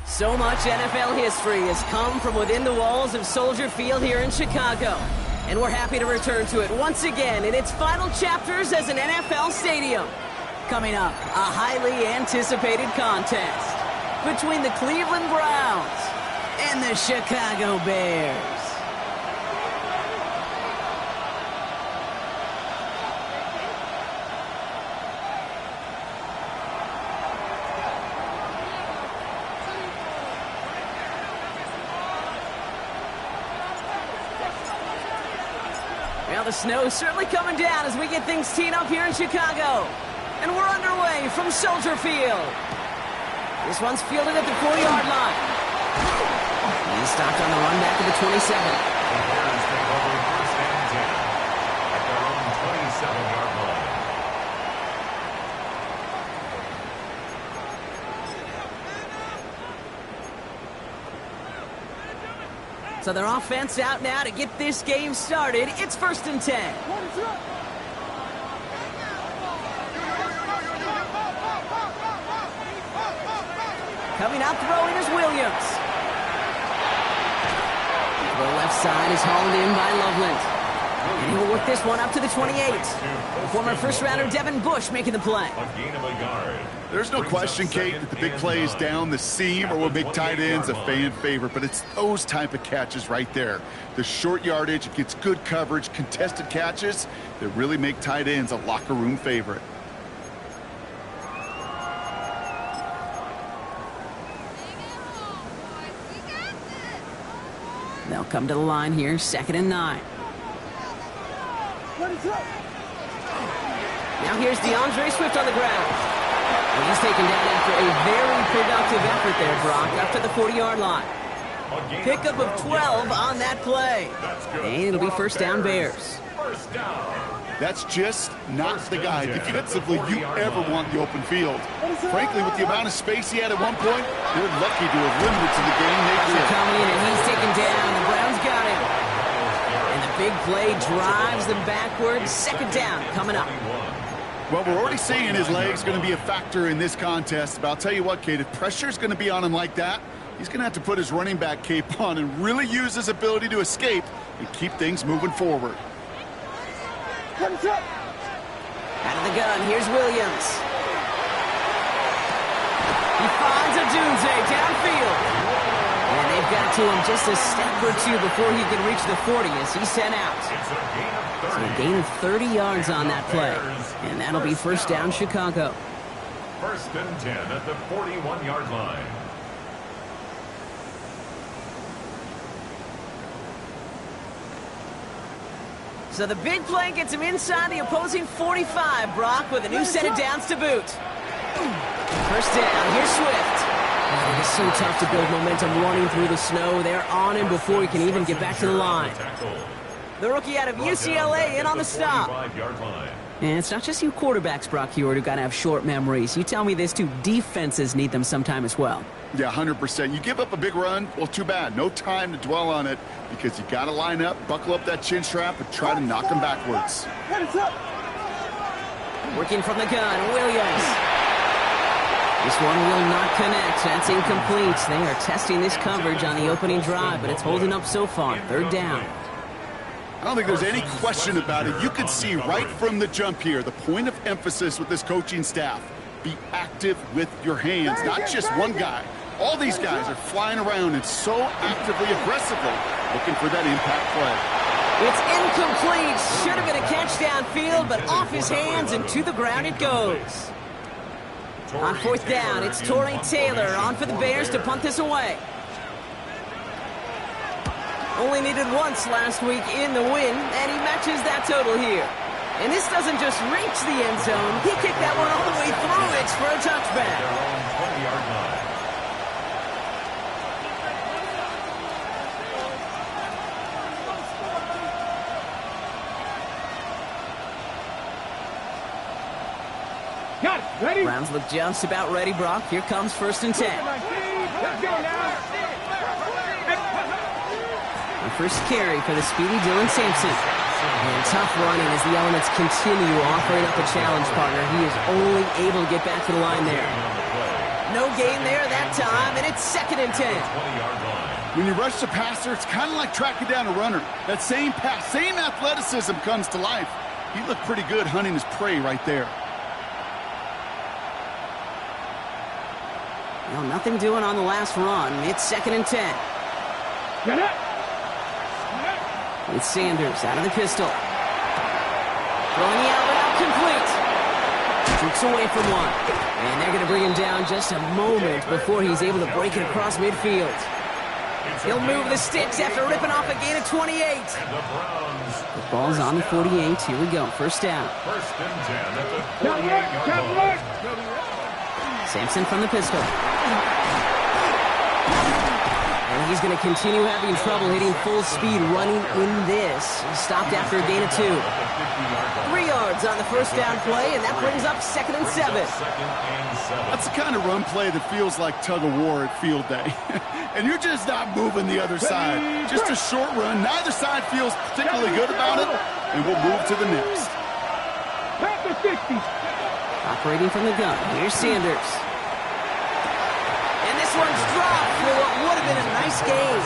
So much NFL history has come from within the walls of Soldier Field here in Chicago. And we're happy to return to it once again in its final chapters as an NFL stadium. Coming up, a highly anticipated contest between the Cleveland Browns and the Chicago Bears. Well, the snow's certainly coming down as we get things teed up here in Chicago. And we're underway from Soldier Field. This one's fielded at the 4-yard line. He's stopped on the run back to the 27. The Bears take over first and 10 at their own 27-yard line. So their offense out now to get this game started. It's first and 10. Coming out throwing is Williams. The left side is hauled in by Loveland. And he will work this one up to the 28. Former first-rounder Devin Bush making the play. A gain of a yard. There's no question, Kate, that the big plays down the seam or what make tight ends a fan favorite, but it's those type of catches right there. The short yardage, it gets good coverage, contested catches that really make tight ends a locker room favorite. They'll come to the line here, 2nd and 9. Now here's DeAndre Swift on the ground. Well, he's taken down after a very productive effort there, Brock, up to the 40-yard line. Pickup of 12 on that play. And it'll be first down Bears. First down. That's just not the guy defensively you ever want in the open field. Frankly, with the amount of space he had at one point, they're lucky to have limited to the game they did. Coming in, and he's taken down. The Browns got him. And the big play drives them backwards. 2nd down coming up. Well, we're already seeing his legs going to be a factor in this contest. But I'll tell you what, Kate, if pressure's going to be on him like that, he's going to have to put his running back cape on and really use his ability to escape and keep things moving forward. Out of the gun, here's Williams. He finds a Dunze downfield. And they've got to him just a step or two before he can reach the 40 as he's sent out. So a gain of 30 yards on that play. And that'll be first down Chicago. First and 10 at the 41-yard line. So the big play gets him inside the opposing 45, Brock, with a new set of downs to boot. First down, here's Swift. Oh, it's so tough to build momentum running through the snow. They're on him before he can even get back to the line. The rookie out of UCLA in on the stop. And it's not just you quarterbacks, Brock Heward, who got to have short memories. You tell me this too, defenses need them sometime as well. Yeah, 100%. You give up a big run, well, too bad. No time to dwell on it because you got to line up, buckle up that chin strap, and try to knock them backwards. Working from the gun, Williams. This one will not connect. That's incomplete. They are testing this coverage on the opening drive, but it's holding up so far. Third down. I don't think there's any question about it. You can see right from the jump here, the point of emphasis with this coaching staff. Be active with your hands, not just one guy. All these guys are flying around and so actively, aggressively looking for that impact play. It's incomplete. Should have been a catch downfield, but off his hands and to the ground it goes. On fourth down, it's Torrey Taylor on for the Bears to punt this away. Only needed once last week in the win, and he matches that total here. And this doesn't just reach the end zone. He kicked that one all the way through. It's for a touchback. Got it. Ready? Browns look just about ready, Brock. Here comes 1st and 10. Let's go now. The first carry for the speedy Dylan Sampson. And tough running as the elements continue offering up a challenge partner. He is only able to get back to the line there. No gain there that time, and it's 2nd and 10. When you rush the passer, it's kind of like tracking down a runner. That same pass, same athleticism comes to life. He looked pretty good hunting his prey right there. Well, nothing doing on the last run. It's 2nd and 10. Get it. It's Sanders out of the pistol. Throwing the outlet out complete. Shoots away from one. And they're going to bring him down just a moment before he's able to break it across midfield. He'll move the sticks after ripping off a gain of 28. The ball's on the 48. Here we go. First down. 1st and 10 at the 48-yard line. Sampson from the pistol. And he's going to continue having trouble hitting full speed running in this. He stopped after a gain of 2. 3 yards on the first down play, and that brings up 2nd and 7. That's the kind of run play that feels like tug of war at field day. And you're just not moving the other side. Just a short run. Neither side feels particularly good about it, and we'll move to the next. Operating from the gun. Here's Sanders. And this one's dropped for what would have been a nice gain.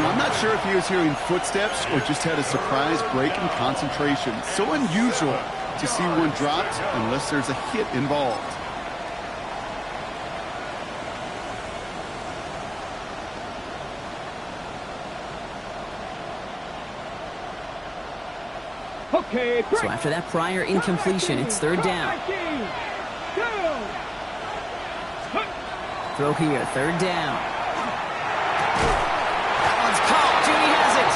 I'm not sure if he was hearing footsteps or just had a surprise break in concentration. So unusual to see one dropped unless there's a hit involved. Okay, So after that prior incompletion, it's 3rd down. Throw here, 3rd down. That one's caught. Jimmy has it.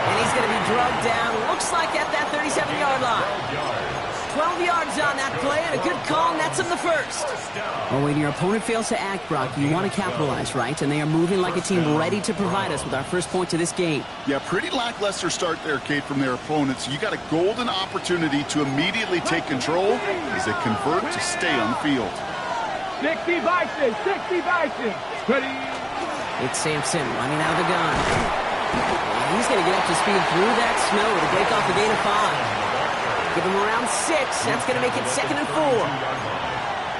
And he's going to be drugged down. Looks like at that 37-yard line. 12 yards on that play, and a good call nets him the first. Well, when your opponent fails to act, Brock, you want to capitalize, right? And they are moving like a team ready to provide us with our first point to this game. Yeah, pretty lackluster start there, Kate, from their opponents. You got a golden opportunity to immediately take control as they convert to stay on the field. 60 Bison, 60 Bison. Ready? It's Sampson running out of the gun. And he's going to get up to speed through that snow to break off a gain of 5. Give him around 6. That's going to make it 2nd and 4.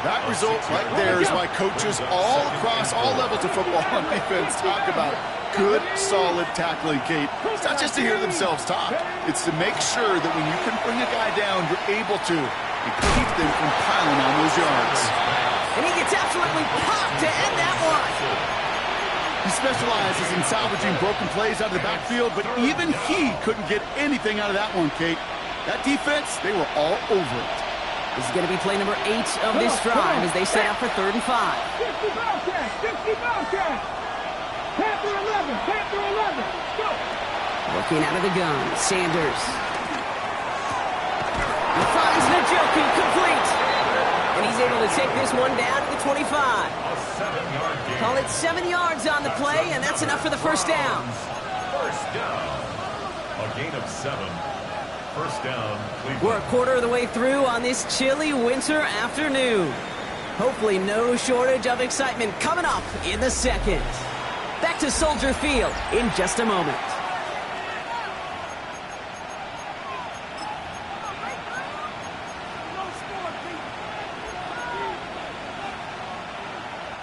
That result right there is why coaches all across all levels of football on defense talk about good, solid tackling, Kate. It's not just to hear themselves talk. It's to make sure that when you can bring a guy down, you're able to and keep them from piling on those yards. And he gets absolutely popped to end that one. He specializes in salvaging broken plays out of the backfield, but even he couldn't get anything out of that one, Kate. That defense, they were all over it. This is going to be play number 8 of this drive as they set up for 3rd and 5. 50 Bobcats, 50 Bobcats. Panther 11, Panther 11. Go. Looking out of the gun, Sanders. He finds Njoku complete. And he's able to take this one down to the 25. A 7-yard gain. Call it 7 yards on the play, and that's enough for the first down. First down. A gain of 7. First down, Cleveland. We're a quarter of the way through on this chilly winter afternoon. Hopefully no shortage of excitement coming up in the second. Back to Soldier Field in just a moment.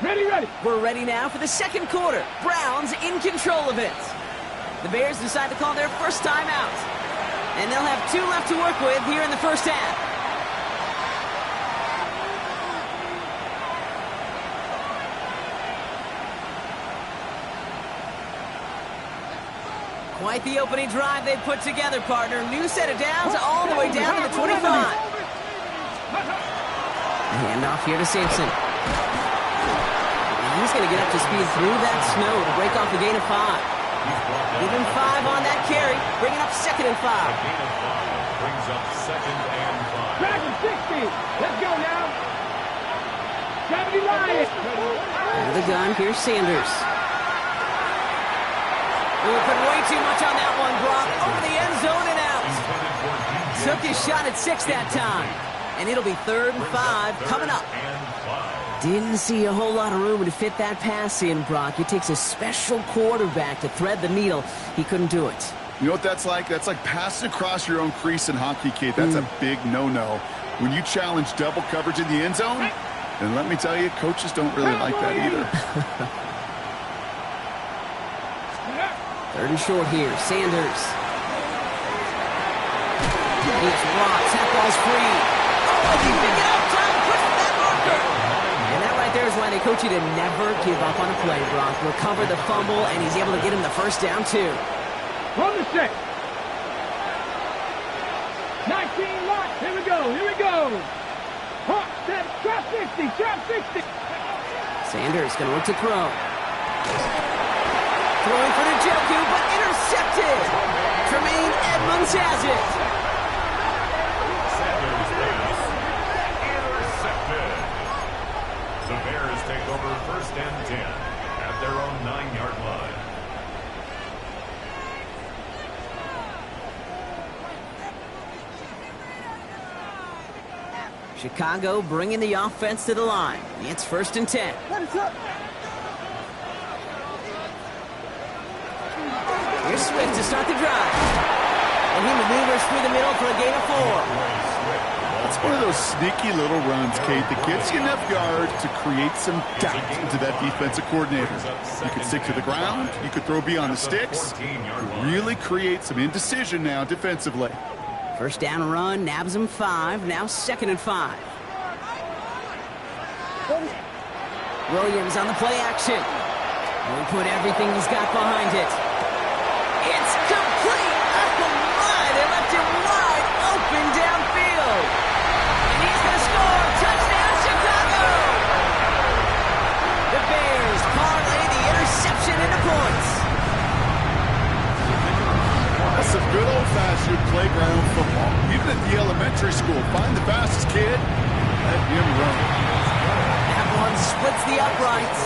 Ready. We're ready now for the second quarter. Browns in control of it. The Bears decide to call their first timeout. And they'll have 2 left to work with here in the first half. Quite the opening drive they've put together, partner. New set of downs all the way down to the 25. Handoff here to Sampson. He's going to get up to speed through that snow to break off a gain of 5. Even 5 on that carry, bringing up 2nd and 5. A gain of 5 brings up 2nd and 5. Dragon 60. Let's go now. Gravity Lion. Out of the gun, here's Sanders. We'll put way too much on that one, Brock. Over the end zone and out. Took his shot at 6 that time. And it'll be 3rd and 5 coming up. Didn't see a whole lot of room to fit that pass in, Brock. It takes a special quarterback to thread the needle. He couldn't do it. You know what that's like? That's like passing across your own crease in hockey, Kate. That's a big no-no. When you challenge double coverage in the end zone, and let me tell you, coaches don't really like that either. 3rd and short here. Sanders. Here's Watts. That ball's free. Oh, he picked it up. Time to push that marker. And that right there is why they coach you to never give up on a play, Brock. Recover the fumble, and he's able to get him the first down, too. From the 6. 19 lock. Here we go. Hawk, set, trap 60. Sanders going to look to throw. Throwing for Njoku, but intercepted. Tremaine Edmonds has it. Sanders pass. Intercepted. The Bears take over 1st and 10 at their own 9-yard line. Chicago bringing the offense to the line. It's 1st and 10. Here's Swift to start the drive. And he maneuvers through the middle for a gain of 4. It's one of those sneaky little runs, Kate, that gets you enough yards to create some doubt into that defensive coordinator. You could stick to the ground. You could throw beyond the sticks. You really create some indecision now defensively. First down run, nabs him 5. Now 2nd and 5. Williams on the play action. Will put everything he's got behind it. It's complete. Oh my, they left him wide open downfield. And he's going to score. Touchdown, Chicago. The Bears parlay the interception into points. That's some good old-fashioned playground football. Even at the elementary school, find the fastest kid, let him run. That one splits the uprights.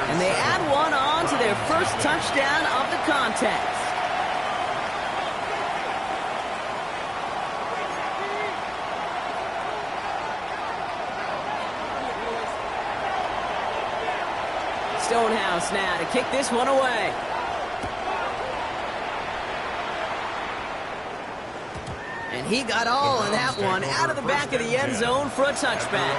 And they add one on to their first touchdown of the contest. Stonehouse now to kick this one away. And he got all of that one out of the back of the end zone for a touchback.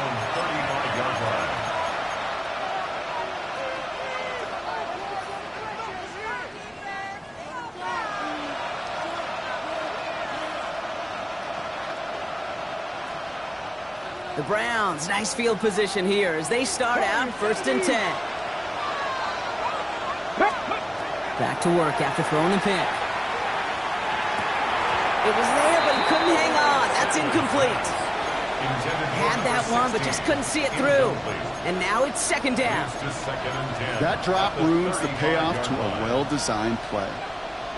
The Browns, nice field position here as they start out 1st and 10. Back to work after throwing the pick. It was there, but he couldn't hang on. That's incomplete. Had that one, but just couldn't see it through. And now it's 2nd down. That drop ruins the payoff to a well-designed play.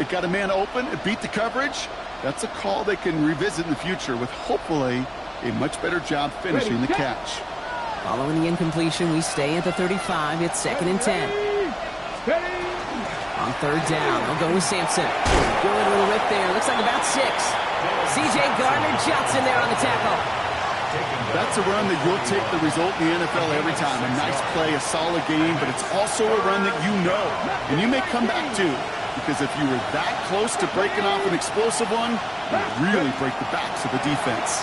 It got a man open, it beat the coverage. That's a call they can revisit in the future with hopefully a much better job finishing the catch. Following the incompletion, we stay at the 35. It's 2nd and 10. On 3rd down, they'll go with Sampson. Good little whip there. Looks like about 6. C.J. Gardner-Johnson there on the tackle. That's a run that you'll take the result in the NFL every time. A nice play, a solid game, but it's also a run that you know, and you may come back to, because if you were that close to breaking off an explosive one, you really break the backs of the defense.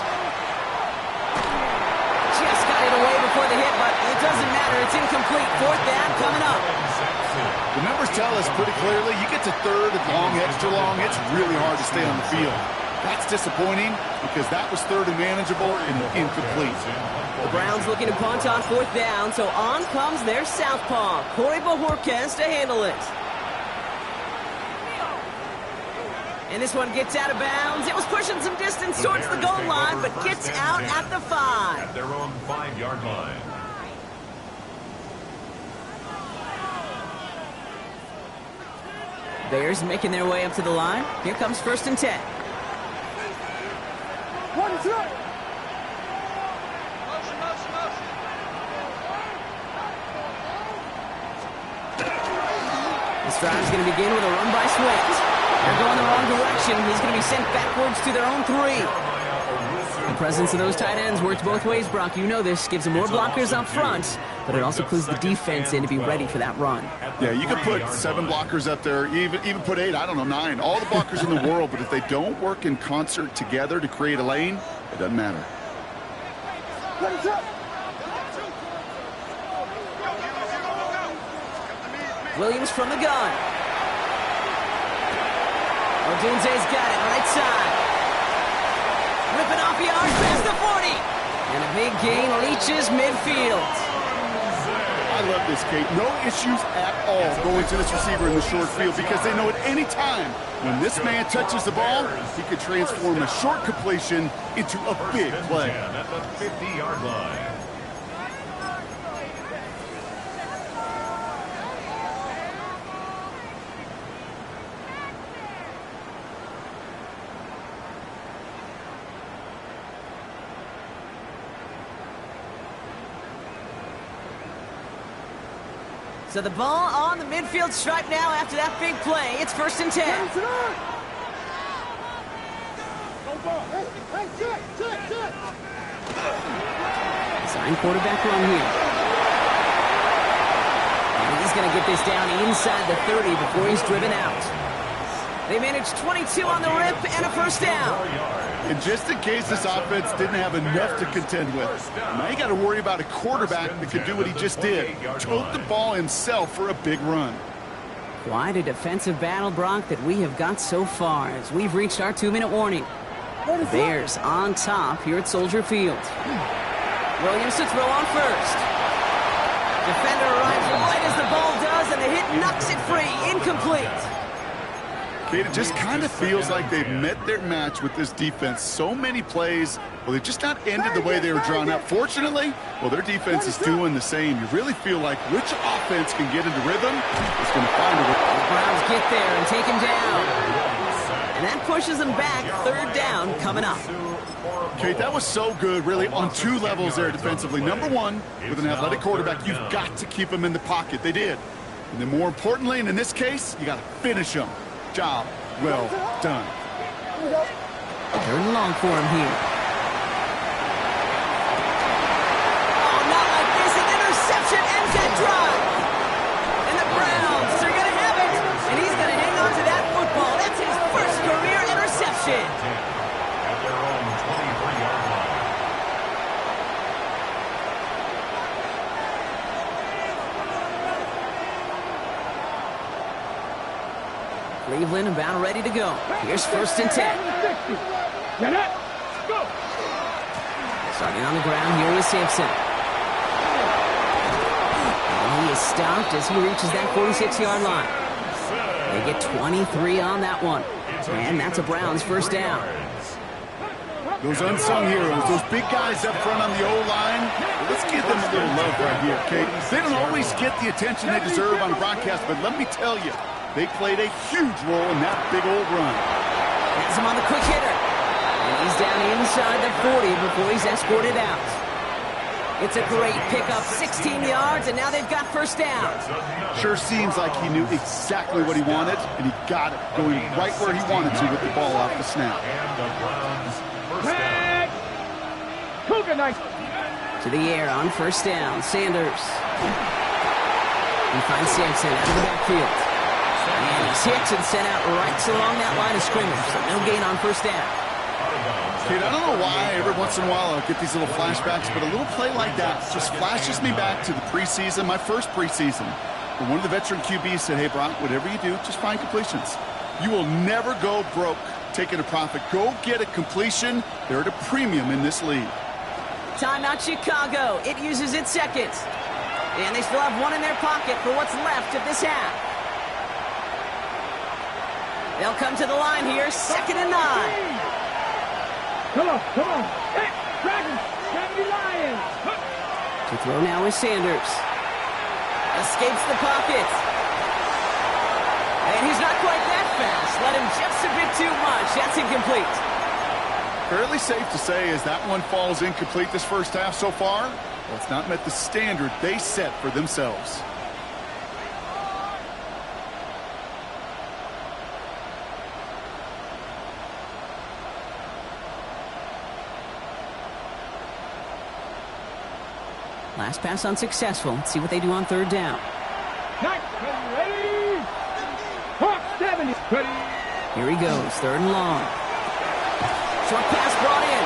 Just got it away before the hit, but it doesn't matter. It's incomplete. 4th down coming up. The numbers tell us pretty clearly, you get to 3rd and long, extra long, it's really hard to stay on the field. That's disappointing because that was 3rd and manageable and incomplete. The Browns looking to punt on 4th down, so on comes their southpaw, Corey Bojorquez, to handle it. And this one gets out of bounds. It was pushing some distance towards the goal line, but gets out at the 5. At their own 5-yard line. Bears making their way up to the line. Here comes 1st and 10. This drive is going to begin with a run by Swift. They're going the wrong direction. He's going to be sent backwards to their own 3. The presence of those tight ends works both ways, Brock. You know this. Gives them more blockers up front, but it also clues the defense in to be ready for that run. Yeah, you could put 7 blockers up there, even put 8, I don't know, 9. All the blockers in the world, but if they don't work in concert together to create a lane, it doesn't matter. Williams from the gun. Odunze's got it, right side. Ripping off yards past the 40. And a big gain reaches midfield. I love this, Kate. No issues at all going to this receiver in the short field because they know at any time when this man touches the ball, he could transform a short completion into a big play. At the 50-yard line. So the ball on the midfield stripe now after that big play. It's 1st and 10. Sign quarterback run here. And he's going to get this down inside the 30 before he's driven out. They managed 22 on the rip and a 1st down. And just in case this offense didn't have enough to contend with, now you got to worry about a quarterback that could do what he just did. Tote the ball himself for a big run. Quite a defensive battle, Brock, that we have got so far as we've reached our 2-minute warning. The Bears on top here at Soldier Field. Williams to throw on 1st. Defender arrives right as the ball does, and the hit knocks it free. Incomplete. Kate, it just kind of feels like they've met their match with this defense. So many plays, well, they've just not ended the way they were drawn up. Fortunately, well, their defense is doing the same. You really feel like which offense can get into rhythm is going to find a way. The Browns get there and take him down. And that pushes them back. 3rd down coming up. Kate, that was so good, really, on 2 levels there defensively. Number 1, with an athletic quarterback, you've got to keep him in the pocket. They did. And then more importantly, and in this case, you got to finish him. Job well done. 3rd and long for him here. Oh, not like this. An interception ends that drive. And the Browns are going to have it. And he's going to hang on to that football. That's his 1st career interception. At their own 23-yard line. Cleveland about ready to go. Here's 1st and 10. Starting on the ground here is Sampson. And he is stopped as he reaches that 46-yard line. They get 23 on that one. And that's a Browns 1st down. Those unsung heroes, those big guys up front on the O-line, let's give them a little love right here, okay? They don't always get the attention they deserve on broadcast, but let me tell you, They played a huge role in that big old run. Has him on the quick hitter. And he's down inside the 40 before he's escorted out. It's a great pickup, 16 yards, and now they've got first down. Sure seems like he knew exactly what he wanted, and he got it, going right where he wanted to with the ball off the snap. To the air on first down, Sanders. He finds Sampson out of the backfield. And he's hit and sent out right along that line of scrimmage, so no gain on first down. Kid, I don't know why every once in a while I'll get these little flashbacks, but a little play like that just flashes me back to the preseason, my first preseason. When one of the veteran QBs said, hey, Brock, whatever you do, just find completions. You will never go broke taking a profit. Go get a completion. They're at a premium in this league. Timeout Chicago. It uses its second. And they still have one in their pocket for what's left of this half. They'll come to the line here, 2nd and 9. Come on. Hey, Dragons, 70 Lions. To throw now is Sanders. Escapes the pocket. And he's not quite that fast. Let him just a bit too much. That's incomplete. Fairly safe to say as that one falls incomplete this first half so far, well, it's not met the standard they set for themselves. Last pass unsuccessful. Let's see what they do on third down. Ready. Hawk 70. Ready. Here he goes, 3rd and long. Short pass brought in.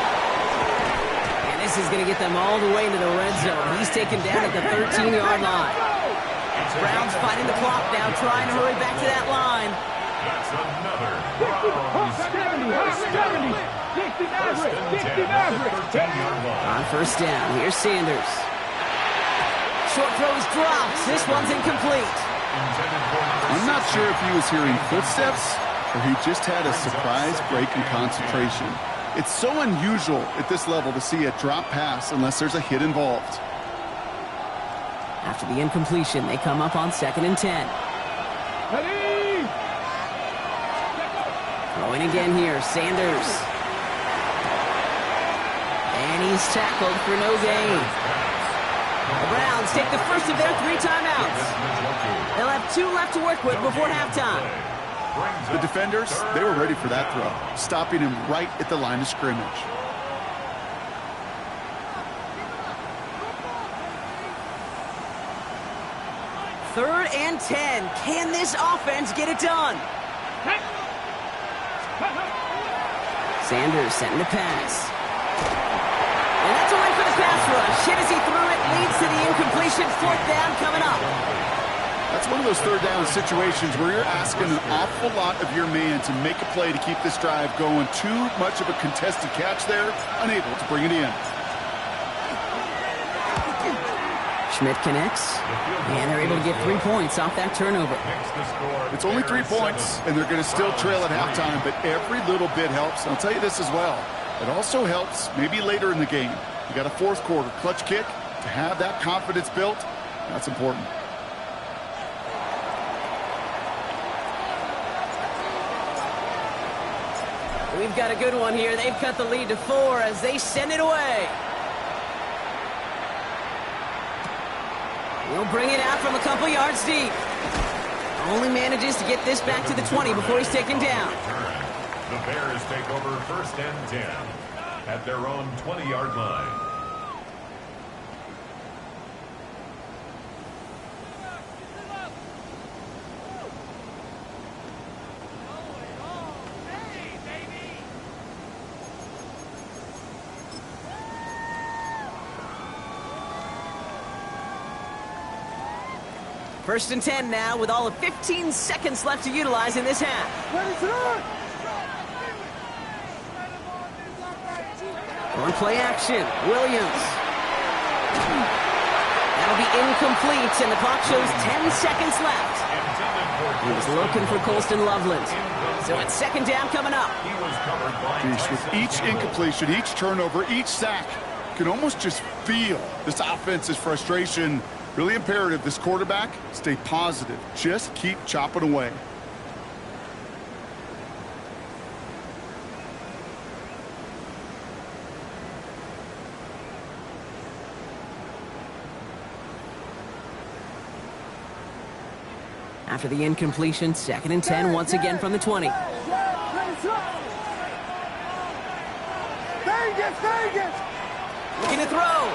And this is going to get them all the way into the red zone. He's taken down at the 13-yard line. Browns fighting the clock now, trying to hurry back to that line. That's another Hawk 70. Hawk 70. 60 Maverick. 13-yard line. On first down, here's Sanders. Short throws drops. This one's incomplete. I'm not sure if he was hearing footsteps or he just had a surprise break in concentration. It's so unusual at this level to see a drop pass unless there's a hit involved. After the incompletion, they come up on 2nd and 10. Ready. Throwing again here, Sanders. And he's tackled for no gain. The Browns take the first of their 3 timeouts. They'll have 2 left to work with before halftime. The defenders, they were ready for that throw, stopping him right at the line of scrimmage. Third and 10. Can this offense get it done? Sanders setting the pass. And that's away for the pass rush. Hit as he threw it, leads to the incompletion. 4th down coming up. That's one of those third down situations where you're asking an awful lot of your man to make a play to keep this drive going. Too much of a contested catch there, unable to bring it in. Schmidt connects, and they're able to get 3 points off that turnover. It's only 3 points, and they're going to still trail at halftime, but every little bit helps. And I'll tell you this as well. It also helps maybe later in the game. You got a 4th quarter clutch kick. To have that confidence built, that's important. We've got a good one here. They've cut the lead to 4 as they send it away. He'll bring it out from a couple yards deep. Only manages to get this back to the 20 before he's taken down. The Bears take over 1st and 10 at their own 20-yard line. First and 10 now with all of 15 seconds left to utilize in this half. On play action, Williams. That'll be incomplete, and the clock shows 10 seconds left. He was looking for Colston Loveland. So it's 2nd down coming up. Geez, with each incompletion, each turnover, each sack, you can almost just feel this offense's frustration. Really imperative this quarterback stay positive. Just keep chopping away. After the incompletion, 2nd and 10 once again from the 20. Looking to throw.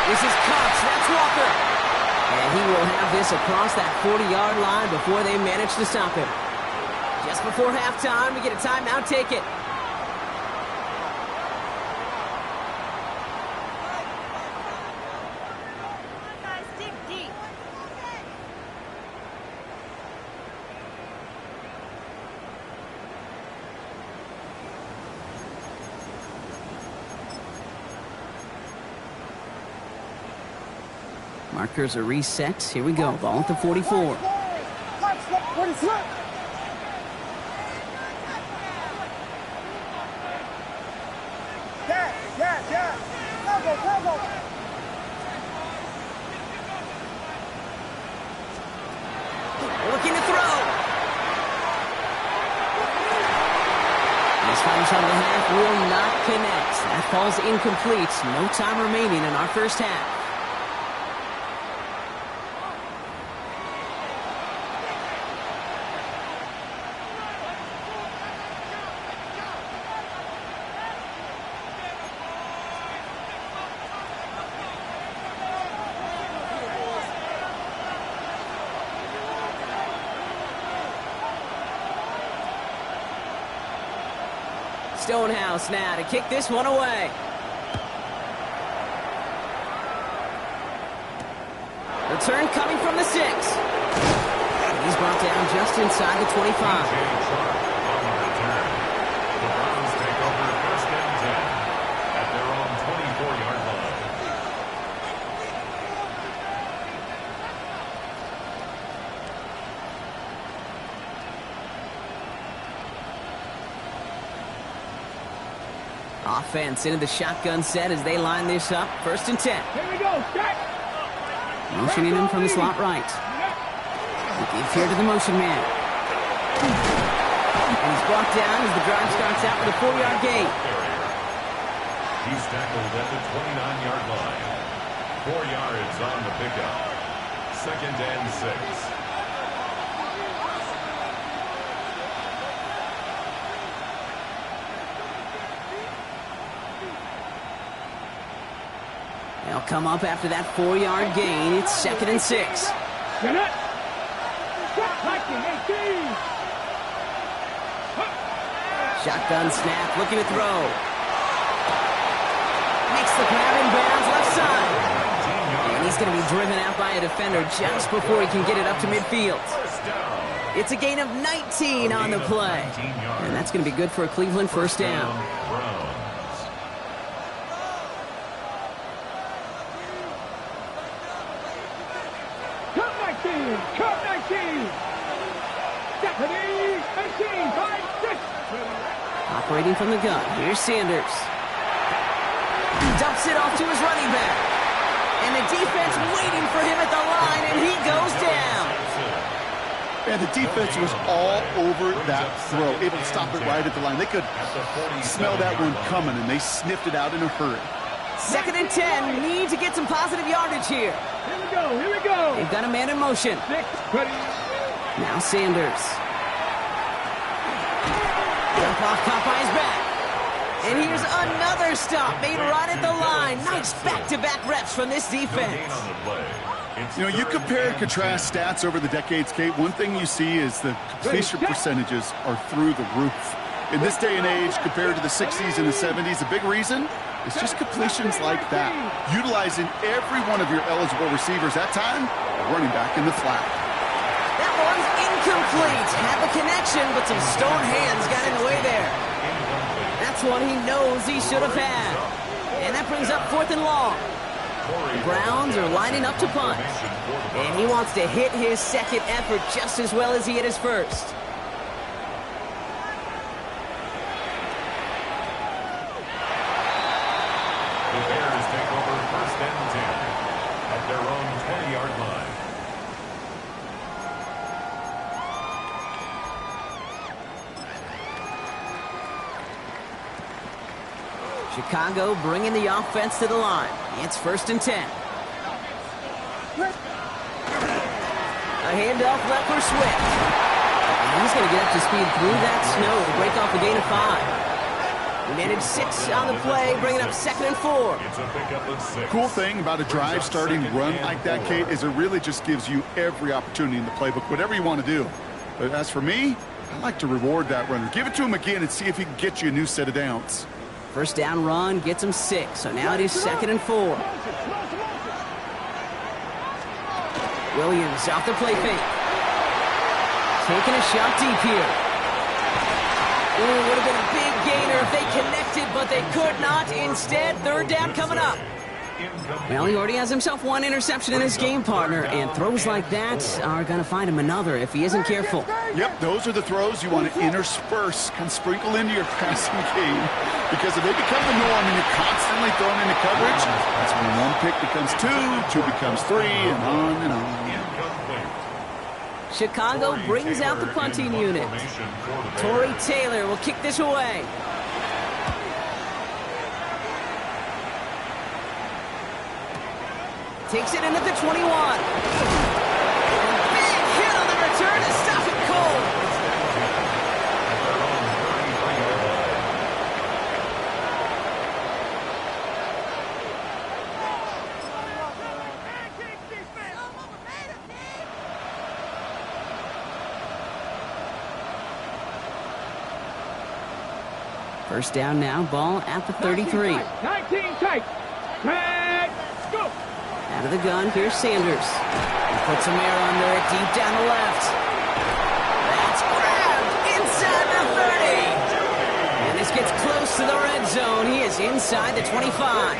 This is Cox. That's Walker. And he will have this across that 40-yard line before they manage to stop him. Just before halftime, we get a timeout. Take it. Markers are reset. Here we go. Ball at the 44. Looking to throw. This final shot of the half will not connect. That falls incomplete. No time remaining in our first half. Stonehouse now to kick this one away. Return coming from the 6. He's brought down just inside the 25. The Browns take over 1st and 10 at their own 24-yard line. Offense into the shotgun set as they line this up. 1st and 10. Here we go, start. Motioning him from the slot right. He gives here to the motion man. And he's brought down as the drive starts out with a 4-yard gain. He's tackled at the 29-yard line. 4 yards on the pickup. 2nd and 6. They'll come up after that 4-yard gain. It's 2nd and 6. Shotgun snap, looking to throw. Makes the grab in bounds left side. And he's going to be driven out by a defender just before he can get it up to midfield. It's a gain of 19 on the play. And that's going to be good for a Cleveland first down. Cut 19. Deputy 18, 5, 6. Operating from the gun, here's Sanders. He dumps it off to his running back. And the defense waiting for him at the line, and he goes down. And the defense was all over that throw, able to stop it right at the line. They could smell that one coming, and they sniffed it out in a hurry. 2nd and 10, need to get some positive yardage here. Here we go, here we go. They've got a man in motion. 6, ready. Now Sanders. Jump off, caught by his back. And here's another stop made right at the line. Nice back-to-back reps from this defense. You know, you compare and contrast stats over the decades, Kate. One thing you see is the completion percentages are through the roof. In this day and age, compared to the 60s and the 70s, a big reason is just completions like that. Utilizing every one of your eligible receivers. That time, running back in the flat. That one's incomplete. Had the connection, but some stone hands got in the way there. That's one he knows he should have had. And that brings up 4th and long. The Browns are lining up to punt. And he wants to hit his second effort just as well as he hit his first. The Bears take over 1st and 10 at their own 20-yard line. Chicago bringing the offense to the line. It's 1st and 10. A handoff left for Swift. And he's going to get up to speed through that snow to break off a gain of 5. We managed 6 on the play, bringing up 2nd and 4. It's a pickup of 6. Cool thing about a drive starting run like that, Kate, is it really just gives you every opportunity in the playbook, whatever you want to do. But as for me, I like to reward that runner. Give it to him again and see if he can get you a new set of downs. First down run gets him 6, so now it is 2nd and 4. Williams off the play fake. Taking a shot deep here. Ooh, would have been a big gainer if they connected, but they could not. Instead, 3rd down coming up. Well, he already has himself 1 interception in his game, partner, and throws like that are going to find him another if he isn't careful. Yep, those are the throws you want to intersperse, kind of sprinkle into your passing game, because if they become the norm and you're constantly thrown into coverage, that's when 1 pick becomes 2, 2 becomes 3, and on and on. Chicago brings out the punting unit. Torrey Taylor will kick this away. Takes it in at the 21. Big hit on the return to stop it cold. First down now, ball at the 33. 19 tight. Tag. Go. Out of the gun, here's Sanders. He puts some air under it, deep down the left. That's grabbed inside the 30. And this gets close to the red zone. He is inside the 25.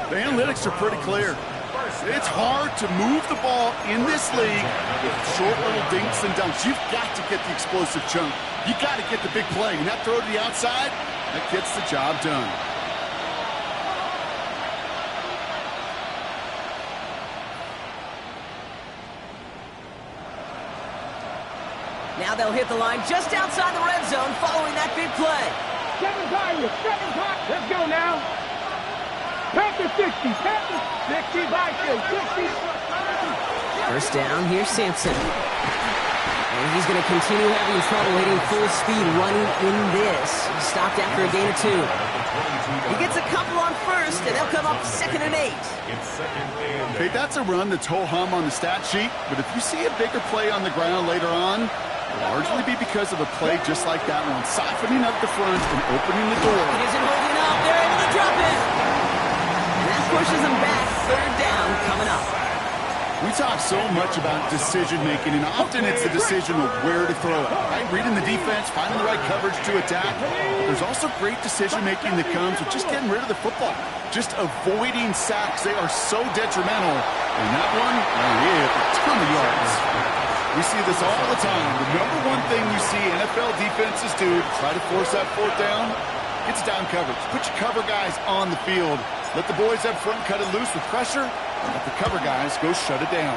The analytics are pretty clear. It's hard to move the ball in this league with short little dinks and dunks. You've got to get the explosive chunk. You got to get the big play. And that throw to the outside, that gets the job done. Now they'll hit the line just outside the red zone following that big play. 7 times. Let's go now. Panther 60. Panther 60 by 60. First down, here's Sampson. And he's going to continue having trouble hitting full speed running in this. He stopped after a gain of 2. He gets a couple on first, and they'll come up 2nd and 8. Okay, that's a run that's ho-hum on the stat sheet, but if you see a bigger play on the ground later on, it'll largely be because of a play just like that one, softening up the front and opening the door. He isn't holding up. They're able to drop it. And that pushes them back. 3rd down coming up. We talk so much about decision-making, and often it's the decision of where to throw it, right? Reading the defense, finding the right coverage to attack. But there's also great decision-making that comes with just getting rid of the football, just avoiding sacks. They are so detrimental. And that one, a ton of yards. We see this all the time. The number one thing you see NFL defenses do to try to force that 4th down, it's down coverage. Put your cover guys on the field. Let the boys up front cut it loose with pressure, and let the cover guys go shut it down.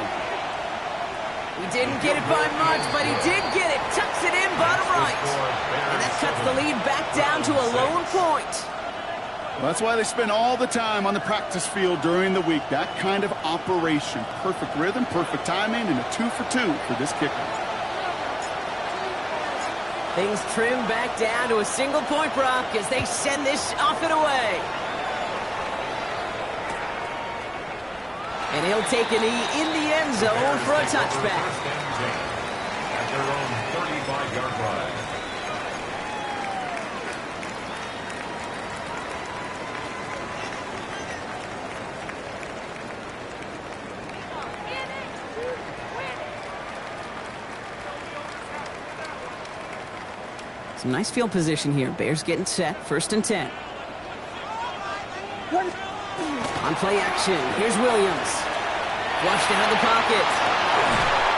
He didn't get it by much, but he did get it. Tucks it in bottom right. And that cuts the lead back down to a lone point. Well, that's why they spend all the time on the practice field during the week. That kind of operation. Perfect rhythm, perfect timing, and a 2 for 2 for this kicker. Things trim back down to a single point, Brock, as they send this off and away. And he'll take a knee in the end zone for a touchback. At their own 35-yard line. Some nice field position here. Bears getting set. 1st and 10. On play action, here's Williams. Flushed out of the pocket.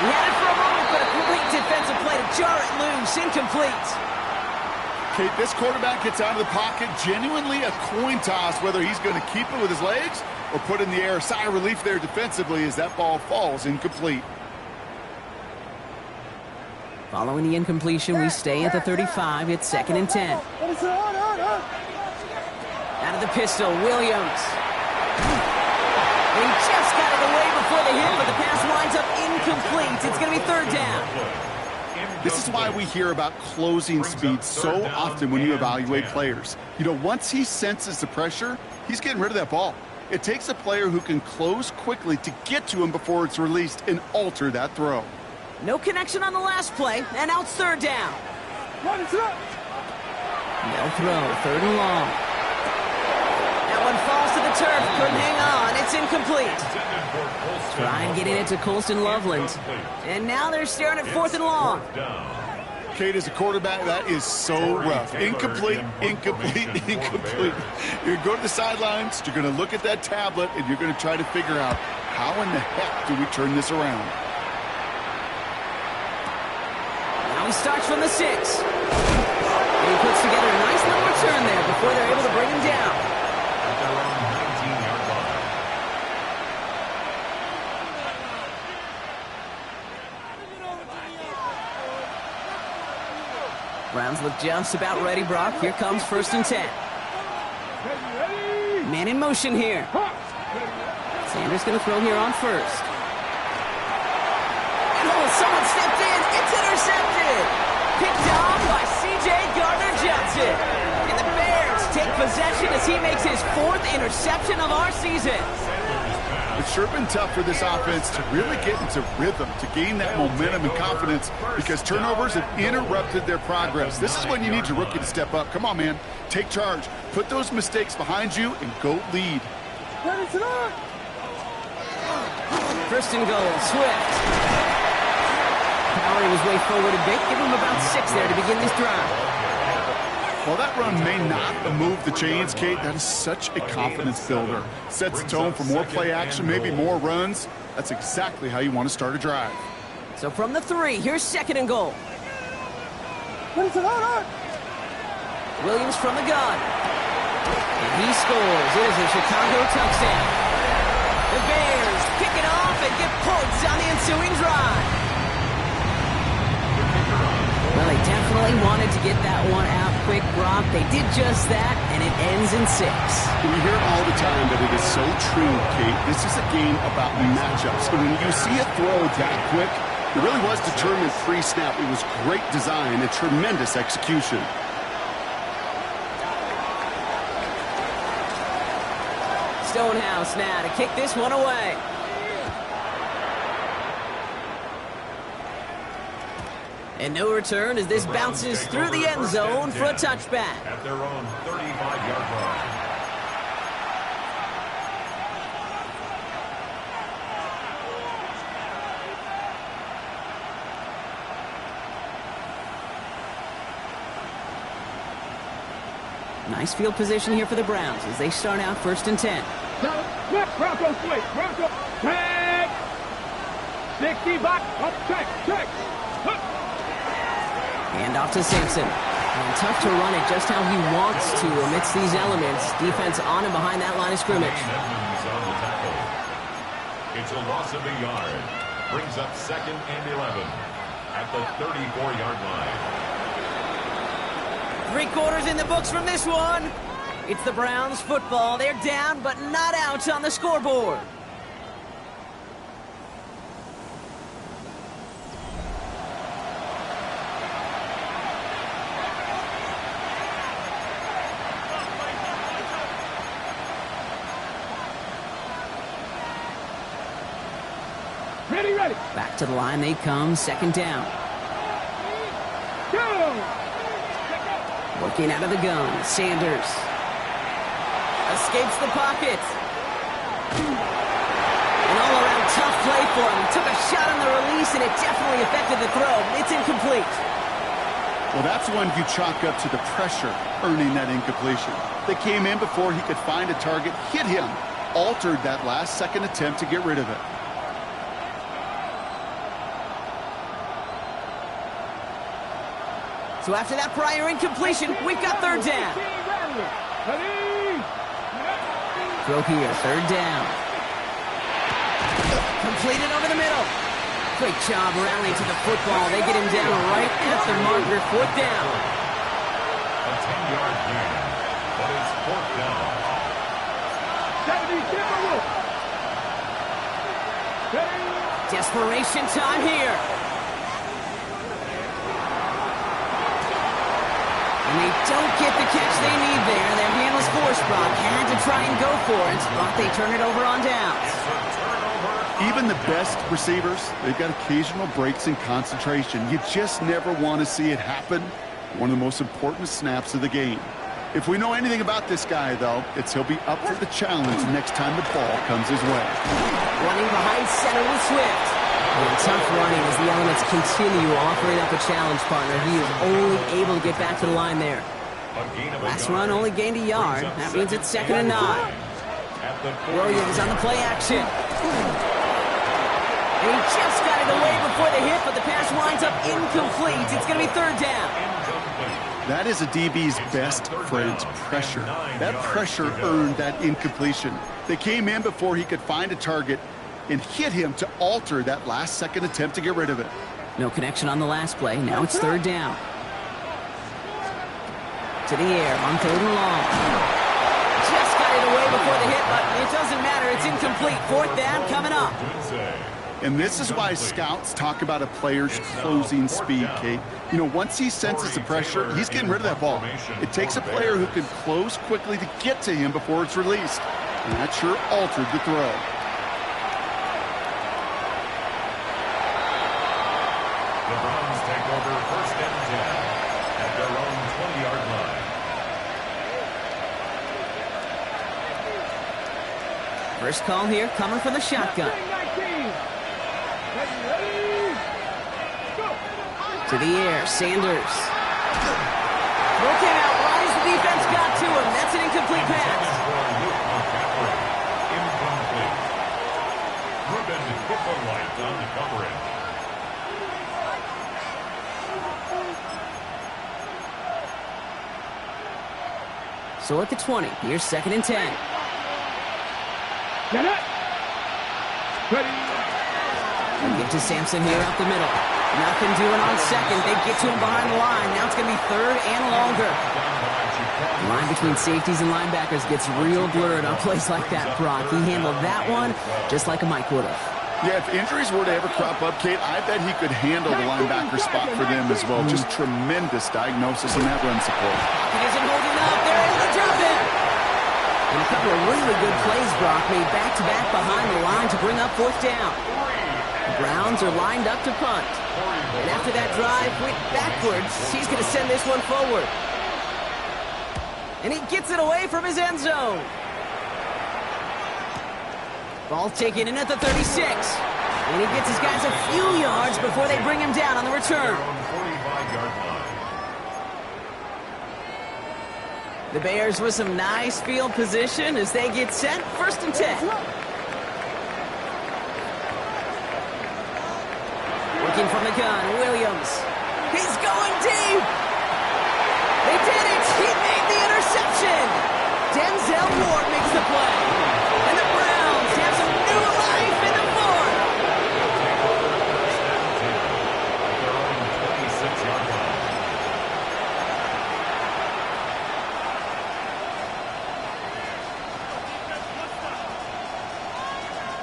He had it for a moment, but a complete defensive play to jar it loose. Incomplete. Kate, this quarterback gets out of the pocket. Genuinely a coin toss whether he's going to keep it with his legs or put in the air. Sigh of relief there defensively as that ball falls incomplete. Following the incompletion, we stay at the 35. It's 2nd and 10. Out of the pistol, Williams. He just got it away before the hit, but the pass winds up incomplete. It's going to be third down. This is why we hear about closing speed so often when you evaluate players. You know, once he senses the pressure, he's getting rid of that ball. It takes a player who can close quickly to get to him before it's released and alter that throw. No connection on the last play, and now it's third down. No throw, third and long. That one falls to the turf, couldn't hang on, it's incomplete. Try and get it into Colston Loveland. And now they're staring at fourth and long. Kate, as a quarterback, that is so rough. Incomplete, incomplete, incomplete. You're going to go to the sidelines, you're going to look at that tablet, and you're going to try to figure out how in the heck do we turn this around. Now he starts from the 6. And he puts together a nice little return there before they're able to bring him down. At their own 19-yard line. Browns look just about ready, Brock. Here comes first and 10. Man in motion here. Sanders going to throw here on first. Oh, someone stepped in. It's intercepted. Picked off by C.J. Gardner-Johnson. And the Bears take possession as he makes his 4th interception of our season. It's sure been tough for this offense to really get into rhythm, to gain that momentum and confidence, because turnovers have interrupted their progress. This is when you need your rookie to step up. Come on, man. Take charge. Put those mistakes behind you and go lead. First and goal, Swift. Power was way forward a bit. Give him about 6 there to begin this drive. While that run may not move the chains, Kate, that is such a confidence builder. Sets the tone for more play action, maybe more runs. That's exactly how you want to start a drive. So from the 3, here's second and goal. Williams from the gun. And he scores. It is a Chicago touchdown. The Bears pick it off and get points on the ensuing drive. Well, they definitely wanted to get that one out quick, Brock. They did just that, and it ends in 6. We hear it all the time, but it is so true, Kate. This is a game about matchups. And when you see a throw that quick, it really was determined pre-snap. It was great design and tremendous execution. Stonehouse now to kick this one away. And no return as this bounces through the end zone for a touchback. At their own 35-yard line. Nice field position here for the Browns as they start out first and 10. Bronco switch. Bronco. Tag. 60 back. Up, check. Hand off to Simpson. And tough to run it just how he wants to amidst these elements. Defense on and behind that line of scrimmage. Edmonds on the tackle. It's a loss of a yard. Brings up second and 11 at the 34-yard line. 3 quarters in the books from this one. It's the Browns football. They're down but not out on the scoreboard. Ready. Back to the line they come, second down. Go. Working out of the gun, Sanders. Escapes the pocket. An all-around tough play for him. He took a shot on the release, and it definitely affected the throw. It's incomplete. Well, that's when you chalk up to the pressure earning that incompletion. They came in before he could find a target, hit him, altered that last-second attempt to get rid of it. So after that prior incompletion, we've got third down. Throw here, third down. Completed over the middle. Great job rallying to the football. They get him down right at the marker, fourth down. A 10-yard gain, but it's fourth down. Desperation time here. And they don't get the catch they need there. Their handles forced. Brock had to try and go for it, but they turn it over on downs. Even the best receivers, they've got occasional breaks in concentration. You just never want to see it happen. One of the most important snaps of the game. If we know anything about this guy, though, it's he'll be up for the challenge next time the ball comes his way. Running behind center with Swift. And tough running as the Elements continue offering up a challenge partner. He is only able to get back to the line there. Last run only gained a yard. That means it's 2nd and 9. Williams on the play action. And he just got it away before the hit, but the pass winds up incomplete. It's going to be 3rd down. That is a DB's best friend, pressure. That pressure earned that incompletion. They came in before he could find a target and hit him to alter that last-second attempt to get rid of it. No connection on the last play. Now it's 3rd down. To the air on 3rd and long. Just got it away before the hit, but it doesn't matter. It's incomplete. 4th down coming up. And this is why scouts talk about a player's closing speed, Kate. You know, once he senses the pressure, he's getting rid of that ball. It takes a player who can close quickly to get to him before it's released. And that sure altered the throw. The Browns take over 1st and 10 at their own 20-yard line. First call here coming from the shotgun. To the air, Sanders. Looking out wide as the defense got to him. That's an incomplete pass. Incomplete. Ruben hit the light on the coverage. So at the 20, here's 2nd and 10. They get to Sampson here up the middle. Nothing doing on 2nd. They get to him behind the line. Now it's going to be 3rd and longer. The line between safeties and linebackers gets real blurred on plays like that, Brock. He handled that one just like a Mike would have. Yeah, if injuries were to ever crop up, Kate, I bet he could handle the linebacker spot for them as well. Just tremendous diagnosis in that run support. He isn't holding up. They're able to drop it. And a couple of really good plays, Brock, made back-to-back behind the line to bring up 4th down. The Browns are lined up to punt. And after that drive went backwards, he's going to send this one forward. And he gets it away from his end zone. Ball taken in at the 36. And he gets his guys a few yards before they bring him down on the return. The Bears with some nice field position as they get set. 1st and 10. Working from the gun, Williams. He's going deep. They did it. He made the interception. Denzel Ward makes the play. And the Browns have some new life in the 4th.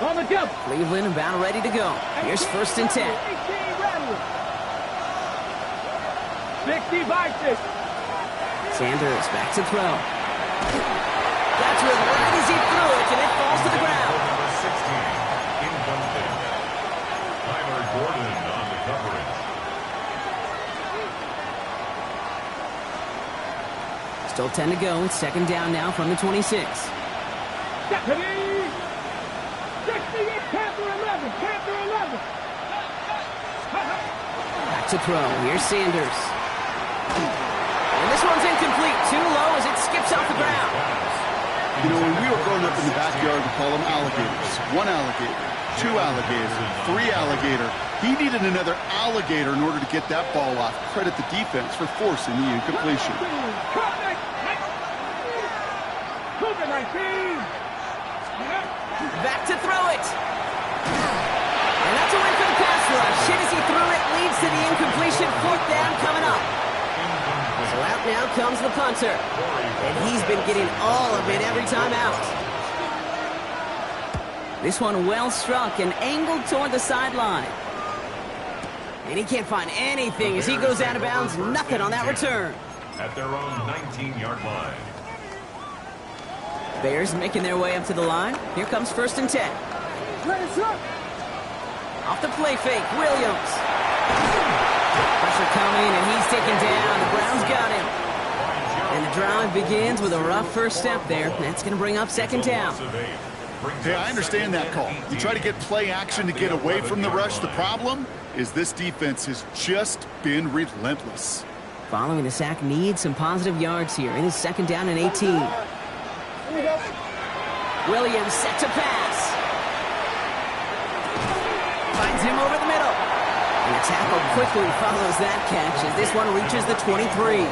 On the jump. Cleveland about ready to go. Here's 1st and 10. 60 by 6. Sanders back to throw. That's with right as he threw it, and it falls to the ground. Number 16, incomplete. Tyler Gordon on the coverage. Still 10 to go. It's 2nd down now from the 26. Deputy. 68, Panther 11, Panther 11. Back to throw. Here's Sanders. And this one's incomplete. Too low as it skips off the ground. You know, when we were growing up in the backyard, we call them alligators. 1 alligator, 2 alligator, 3 alligator. He needed another alligator in order to get that ball off. Credit the defense for forcing the incompletion. Back to throw it. And that's a win for the pass rush. Hit as he threw it leads to the incompletion. 4th down coming up. So out now comes the punter. And he's been getting all of it every time out. This one well struck and angled toward the sideline. And he can't find anything as he goes out of bounds. Nothing on that return. At their own 19-yard line. Bears making their way up to the line. Here comes 1st and 10. Off the play fake, Williams. Pressure coming, and he's taken down. The Browns got him. And the drive begins with a rough first step there. That's going to bring up 2nd down. Hey, I understand that call. You try to get play action to get away from the rush. The problem is this defense has just been relentless. Following the sack, needs some positive yards here. It is 2nd down and 18. Williams set to pass. Finds him over the middle. And the tackle quickly follows that catch as this one reaches the 23.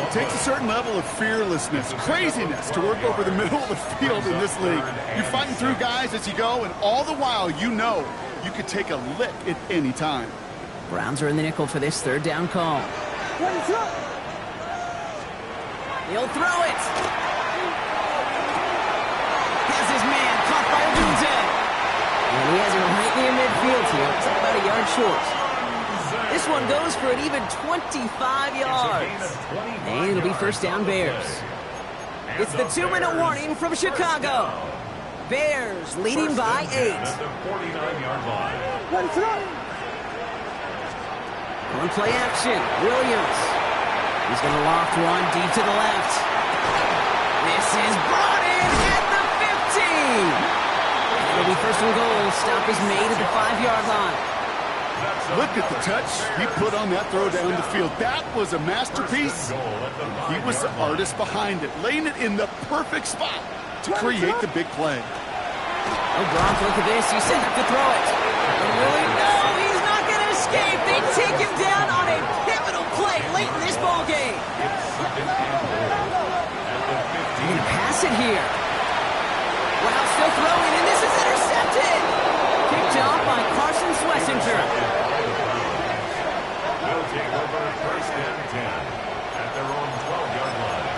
It takes a certain level of fearlessness, craziness to work over the middle of the field in this league. You're fighting through guys as you go, and all the while you know you could take a lick at any time. Browns are in the nickel for this 3rd down call. He'll throw it. Has his man caught by Odunze. And he has it right near midfield here. It's about a yard short. This one goes for an even 25 yards. And it'll be 1st down Bears. It's the 2-minute warning from Chicago. Bears leading by 8. At the 49-yard line. On play action, Williams. He's going to loft one deep to the left. This is brought in at the 15. And it'll be 1st and goal. Stop is made at the 5-yard line. Look at the touch he put on that throw down the field. That was a masterpiece. He was the artist behind it, laying it in the perfect spot to create the big play. Oh, Gronk, look at this. He's set up to throw it. And really, no, he's not going to escape. They take him down on a pivotal play late in this ball game. He's going to pass it here. Wow, still throwing, and this is intercepted. Picked off by Carson Swessinger. They'll take over 1st and 10 at their own 12-yard line.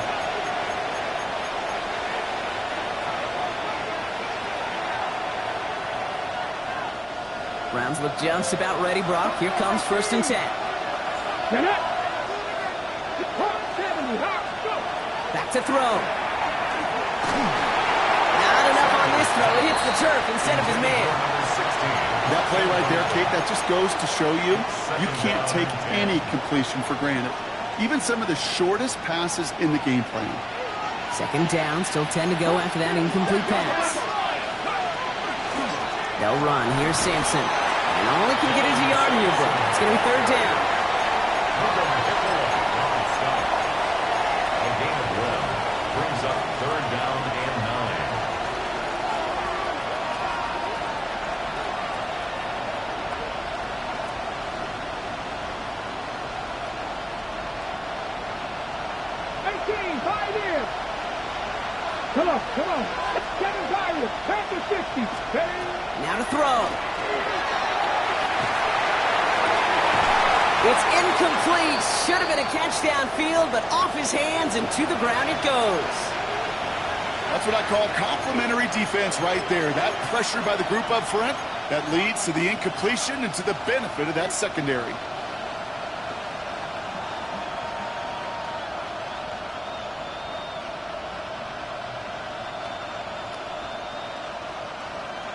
Browns look just about ready, Brock. Here comes 1st and 10. Back to throw. Not enough on this throw. It hits the turf instead of his man. That play right there, Kate, that just goes to show you can't take any completion for granted. Even some of the shortest passes in the game plan. 2nd down, still 10 to go after that incomplete pass. They'll run. Here's Sampson. And all he can get is a yard here, bro. It's going to be 3rd down. A gain of 1 brings up 3rd down and 9. Come on. Kevin Byron, back to 60. Now to throw. It's incomplete. Should have been a catch downfield, but off his hands and to the ground it goes. That's what I call complimentary defense right there. That pressure by the group up front, that leads to the incompletion and to the benefit of that secondary.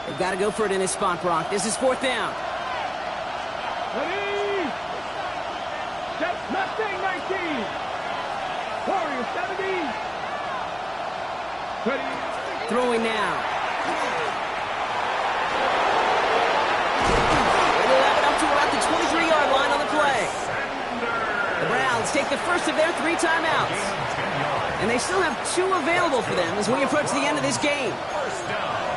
They've got to go for it in his spot, Brock. This is 4th down. Ready? Set Mustang 19. Warrior 70. Ready? Throwing now. They'll have it up to about the 23-yard line on the play. The Browns take the first of their 3 timeouts. And they still have 2 available for them as we approach the end of this game.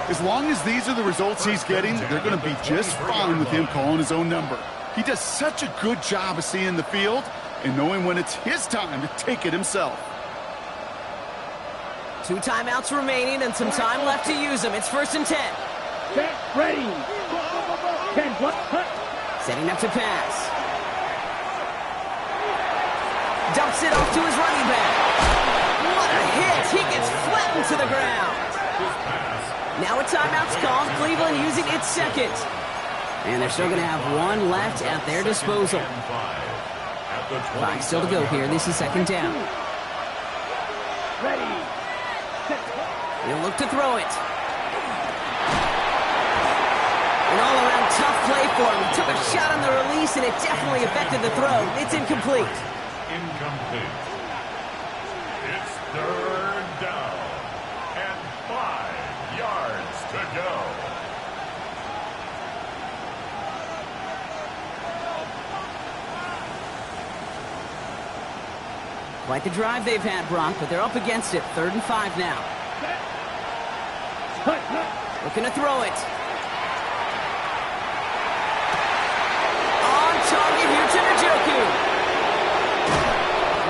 As long as these are the results he's getting, they're going to be just fine with him calling his own number. He does such a good job of seeing the field and knowing when it's his time to take it himself. 2 timeouts remaining and some time left to use them. It's 1st and 10. Set, ready. 10, what? Setting up to pass. Dumps it off to his running back. What a hit. He gets flattened to the ground. This pass Now a timeout's called. Cleveland using its second. And they're still going to have one left at their disposal. 5 still to go here. This is second down. Ready. He'll look to throw it. An all-around tough play for him. He took a shot on the release, and it definitely affected the throw. It's incomplete. Incomplete. It's third down and 5 yards to go. Quite the drive they've had, Brock, but they're up against it. 3rd and 5 now. Looking to throw it. On target here to Njoku.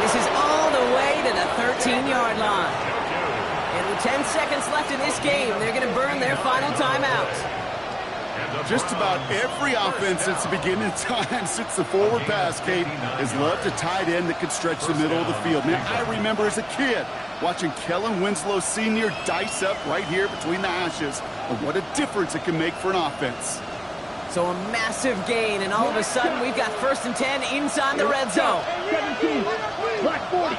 This is all the way to the 13-yard line. And with 10 seconds left in this game, they're going to burn their final timeout. Just about every offense since the beginning of time, since the forward pass, Kate, has loved a tight end that could stretch the middle of the field. Man, I remember as a kid watching Kellen Winslow Sr. dice up right here between the hashes. And what a difference it can make for an offense. So a massive gain, and all of a sudden we've got 1st and 10 inside the red zone. 17, black 40.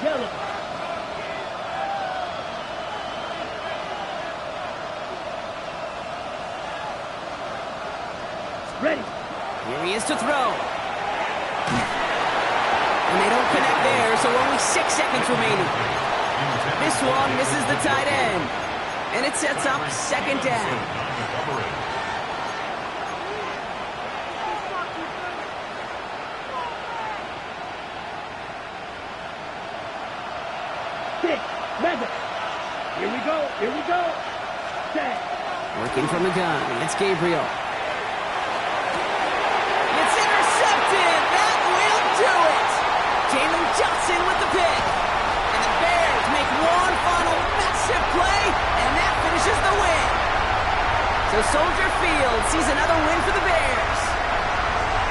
Yellow. Ready. Here he is to throw. And they don't connect there, so only 6 seconds remaining. This one misses the tight end. And it sets up second down. Six. Mega. Here we go. Here we go. Set. Working from the gun. It's Gabriel. It's intercepted. That will do it. Jalen Johnson with the pick. And the Bears make one final massive play, and that finishes the win. So Soldier Field sees another win for the Bears.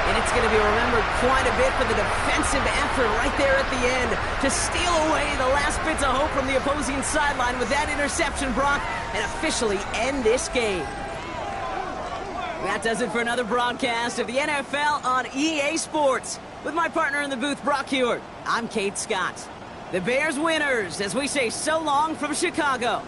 And it's going to be remembered quite a bit for the defensive effort right there at the end to steal away the last bits of hope from the opposing sideline with that interception, Brock, and officially end this game. That does it for another broadcast of the NFL on EA Sports. With my partner in the booth, Brock Hewitt, I'm Kate Scott. The Bears winners as we say so long from Chicago.